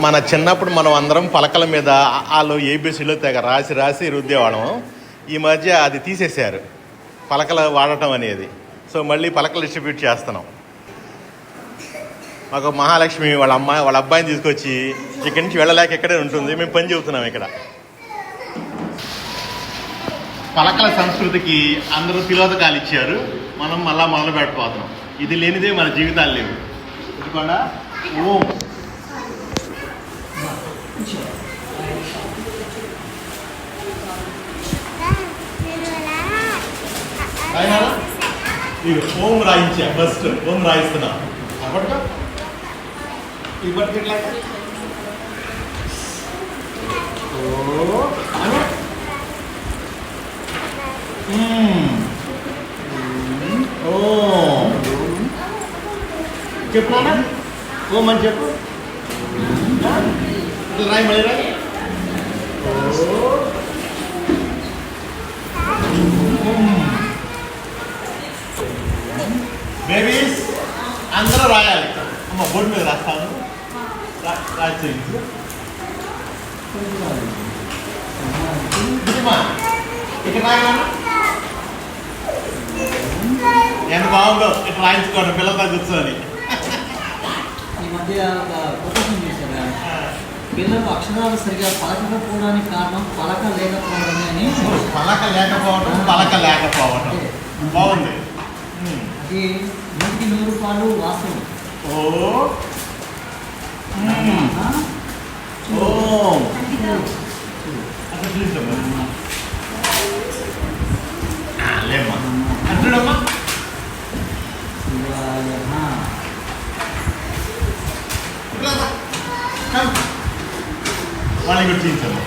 మన చిన్నప్పుడు మనం అందరం పలకల మీద వాళ్ళు ఏబిసిలో తెగ రాసి రాసి రుద్దేవాళ్ళం. ఈ మధ్య అది తీసేశారు, పలకలు వాడటం అనేది. సో మళ్ళీ పలకలు డిస్ట్రిబ్యూట్ చేస్తున్నాం. మాకు మహాలక్ష్మి వాళ్ళ అబ్బాయిని తీసుకొచ్చి ఇక్కడి నుంచి వెళ్ళలేక ఇక్కడే ఉంటుంది, మేము పని చెబుతున్నాం ఇక్కడ. పలకల సంస్కృతికి అందరూ తిలోదకాలు ఇచ్చారు, మనం మళ్ళా మొదలు పెట్టిపోతున్నాం. ఇది లేనిదే మన జీవితాలు లేవు. ఎందుకంటే ఓం ఓం రాయించా, ఫస్ట్ ఓం రాయిస్తున్నా. అప్పటిగా ఇప్పటికి చెప్పునా ఓం అని చెప్పు. రాయి మళ్ళీ రాయి. బేబీస్ అందరూ రాయాలి. అమ్మ బోర్డు మీద రాస్తాను, రాసి ఇక్కడ రాయమా. ఎంత బాగుందో ఇట్లా రాయించుకోండి పిల్లలతో కూర్చొని. ఈ మధ్య ఒక ప్రొఫెషన్ చేశారు, పిల్లలు అక్షరాలు సరిగా పలకపోవడానికి కారణం పలక లేకపోవడమే అని. పలక లేకపోవడం, పలక లేకపోవడం బాగుంది. అది 100% వాస్తవం. ఓ లేమ్మా అంటుడమ్మా. వాళ్ళని గుర్తించమ్మా.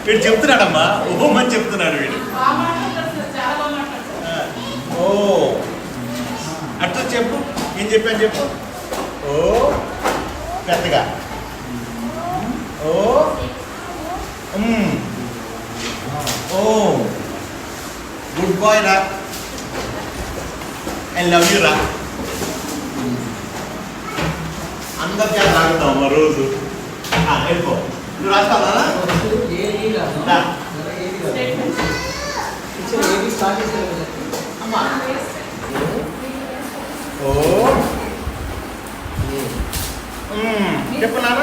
వీడు చెప్తున్నాడమ్మా, ఓం అని చెప్తున్నాడు వీడు. ఓ అట్లా చెప్పు, ఏం చెప్పాను చెప్పు. ఓ పెద్దగా ఓ ఓ గుడ్ బాయ్ రా, ఐ లవ్ యూ రా. అందరి చేత రాగుతామమ్మా రోజు. వెళ్ళిపో, నువ్వు రాస్తావా? అమ్మా ఓ చెప్పు నాన్న,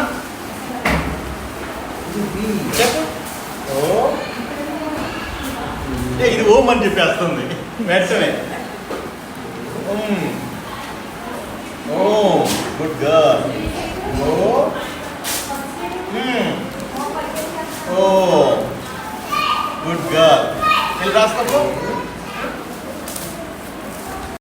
చెప్పు. ఓ ఇది ఓం అని చెప్పేస్తుంది వెంటనే. ఓ గుడ్ గర్ల్. ఓ ఓ గుడ్ గర్ల్. వెళ్ళి రాస్తాము.